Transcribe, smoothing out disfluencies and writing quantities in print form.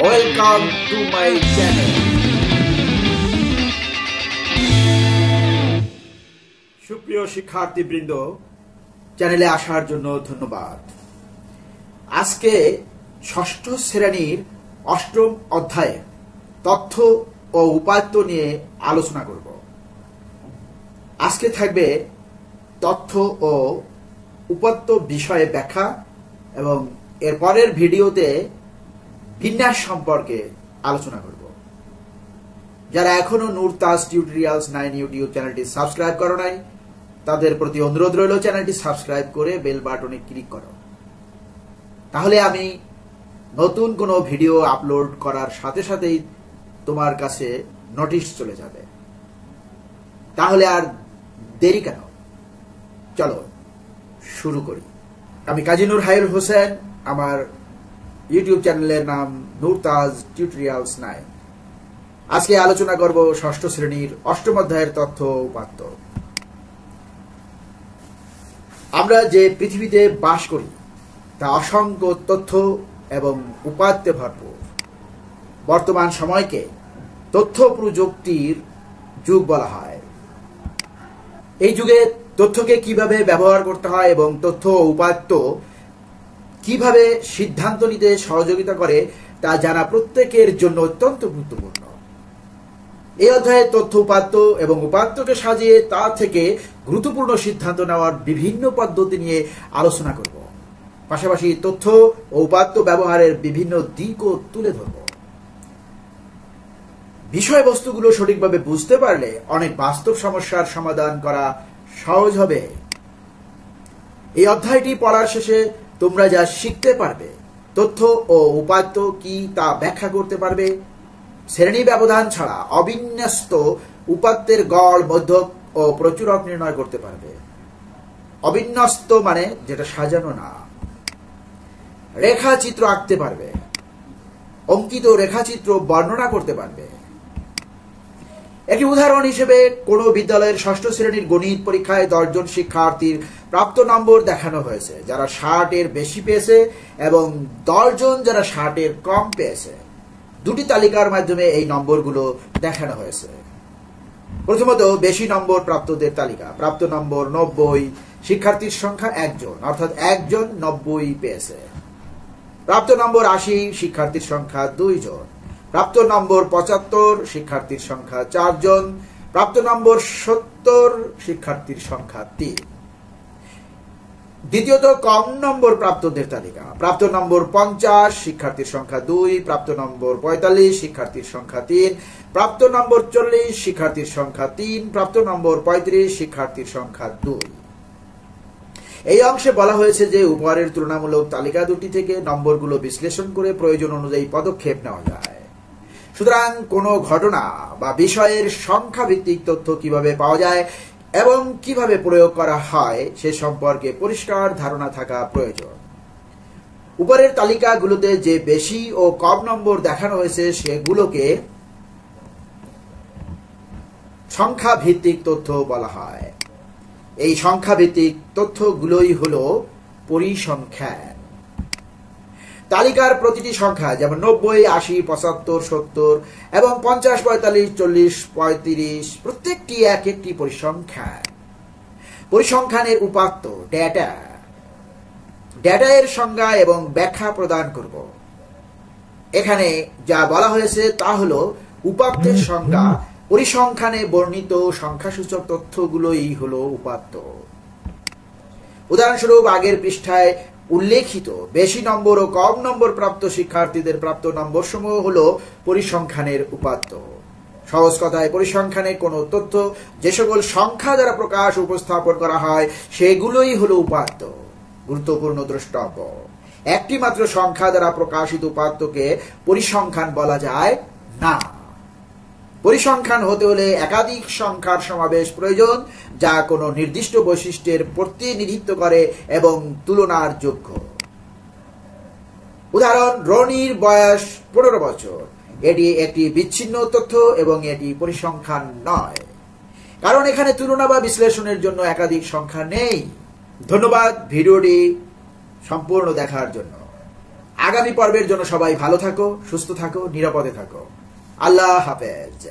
Welcome to my channel. সুপ্রিয় শিক্ষার্থীবৃন্দ, চ্যানেলে আসার জন্য ধন্যবাদ। আজকে ষষ্ঠ শ্রেণীর অষ্টম অধ্যায়ে তথ্য ও উপাত্ত নিয়ে আলোচনা করব। আজকে থাকবে তথ্য ও উপাত্ত বিষয়ে ব্যাখ্যা এবং এর পরের ভিডিওতে বিন্যাস সম্পর্কে আলোচনা করব। যারা এখনো নুরতাজ টিউটোরিয়ালস 9 ইউটিউব চ্যানেলটি সাবস্ক্রাইব করো নাই, তাদের প্রতি অনুরোধ রইল চ্যানেলটি সাবস্ক্রাইব করে বেল বাটনে ক্লিক করো। তাহলে আমি নতুন কোনো ভিডিও আপলোড করার সাথে সাথেই তোমার কাছে নোটিশ চলে যাবে। তাহলে আর দেরি কেন, চলো শুরু করি। আমি কাজী নূর হায়ুর হোসেন, আমার ইউটিউব চ্যানেলের নাম নুরতাজ টিউটোরিয়ালস 9। আজকে আলোচনা করব ষষ্ঠ শ্রেণীর অষ্টম অধ্যায়ের তথ্য উপাত্ত। আমরা যে পৃথিবীতে বাস করি তা অসংখ্য তথ্য এবং উপাত্তে ভরপুর। বর্তমান সময়কে তথ্য প্রযুক্তির যুগ বলা হয়। এই যুগে তথ্যকে কিভাবে ব্যবহার করতে হয় এবং তথ্য ও উপাত্ত কিভাবে সিদ্ধান্ত নিতে সহযোগিতা করে তা জানা প্রত্যেকের জন্য অত্যন্ত গুরুত্বপূর্ণ। এই অধ্যায়ে তথ্য উপাত্ত এবং উপাত্তকে সাজিয়ে তা থেকে গুরুত্বপূর্ণ সিদ্ধান্ত নেওয়ার বিভিন্ন পদ্ধতি নিয়ে আলোচনা করব। পাশাপাশি তথ্য ও উপাত্ত ব্যবহারের বিভিন্ন দিকও তুলে ধরব। বিষয়বস্তুগুলো সঠিকভাবে বুঝতে পারলে অনেক বাস্তব সমস্যার সমাধান করা সহজ হবে। এই অধ্যায়টি পড়ার শেষে তোমরা যা শিখতে পারবে, তথ্য ও উপাত্ত কি তা ব্যাখ্যা করতে পারবে। শ্রেণী ব্যবধান ছাড়া অবিন্যস্ত উপাত্তের গড়, মধ্যক ও প্রচুরক নির্ণয় করতে পারবে। অবিন্যস্ত মানে যেটা সাজানো না। রেখাচিত্র আঁকতে পারবে। অঙ্কিত রেখাচিত্র বর্ণনা করতে পারবে। একটি উদাহরণ হিসেবে কোন বিদ্যালয়ের ষষ্ঠ শ্রেণীর গণিত পরীক্ষায় 10 জন শিক্ষার্থীর প্রাপ্ত নম্বর দেখানো হয়েছে, যারা 60 এর বেশি পেয়েছে এবং 10 জন যারা 60 এর কম পেয়েছে। দুটি তালিকার মাধ্যমে এই নম্বরগুলো দেখানো হয়েছে। প্রথমত, বেশি নম্বর প্রাপ্তদের তালিকা। প্রাপ্ত নম্বর 90, শিক্ষার্থীর সংখ্যা 1 জন, অর্থাৎ 1 জন 90 পেয়েছে। প্রাপ্ত নম্বর 80, শিক্ষার্থীর সংখ্যা 2 জন। প্রাপ্ত নম্বর 75, শিক্ষার্থীর সংখ্যা 4 জন। প্রাপ্ত নম্বর 70, শিক্ষার্থীর সংখ্যা 3। দ্বিতীয়ত, কম নম্বর প্রাপ্তদের তালিকা। প্রাপ্ত নম্বর 50, শিক্ষার্থীর সংখ্যা 2। প্রাপ্ত নম্বর 45, শিক্ষার্থীর সংখ্যা 3। প্রাপ্ত নম্বর 40, শিক্ষার্থীর সংখ্যা 3। প্রাপ্ত নম্বর 35, শিক্ষার্থীর সংখ্যা 2। এই অংশে বলা হয়েছে যে উপরের তুলনামূলক তালিকা দুটি থেকে নম্বরগুলো বিশ্লেষণ করে প্রয়োজন অনুযায়ী পদক্ষেপ নেওয়া যায়। সুতরাং কোনো ঘটনা বা বিষয়ের সংখ্যা ভিত্তিক তথ্য কিভাবে পাওয়া যায় এবং কিভাবে প্রয়োগ করা হয় সে সম্পর্কে পরিষ্কার ধারণা থাকা প্রয়োজন। উপরের তালিকাগুলোতে যে বেশি ও কম নম্বর দেখানো হয়েছে সেগুলোকে সংখ্যা ভিত্তিক তথ্য বলা হয়। এই সংখ্যা ভিত্তিক তথ্যগুলোই হলো পরিসংখ্যান। তালিকার প্রতিটি সংখ্যা, যেমন 90, 80, 75, 70 এবং 50, 45, 40, 35, প্রত্যেকটি এক একটি পরিসংখ্যান। পরিসংখ্যানের উপাত্ত ডেটা। ডেটা এর সংজ্ঞা এবং ব্যাখ্যা প্রদান করব। এখানে যা বলা হয়েছে তা হলো উপাত্তের সংজ্ঞা। পরিসংখ্যানে বর্ণিত সংখ্যাসূচক তথ্যগুলোই হলো উপাত্ত। উদাহরণস্বরূপ, আগের পৃষ্ঠায় উল্লেখিত বেশি নম্বর ও কম নম্বর প্রাপ্ত শিক্ষার্থীদের প্রাপ্ত নম্বর সমূহ হলো পরিসংখ্যানের উপাত্ত। সহজ কথায়, পরিসংখ্যানে কোনো তথ্য যে সকল সংখ্যা দ্বারা প্রকাশ উপস্থাপন করা হয় সেগুলোই হলো উপাত্ত। গুরুত্বপূর্ণ দ্রষ্টব্য, একটি মাত্র সংখ্যা দ্বারা প্রকাশিত উপাত্তকে পরিসংখ্যান বলা যায় না। পরিসংখ্যান হতে হলে একাধিক সংখ্যার সমাবেশ প্রয়োজন, যা কোনো নির্দিষ্ট বৈশিষ্ট্যের প্রতিনিধিত্ব করে এবং তুলনার যোগ্য। উদাহরণ, রনির বয়স 15 বছর। এটি একটি বিচ্ছিন্ন তথ্য এবং এটি পরিসংখ্যান নয়, কারণ এখানে তুলনা বা বিশ্লেষণের জন্য একাধিক সংখ্যা নেই। ধন্যবাদ ভিডিওটি সম্পূর্ণ দেখার জন্য। আগামী পর্বের জন্য সবাই ভালো থাকো, সুস্থ থাকো, নিরাপদে থাকো। আল্লাহ হাফেজ।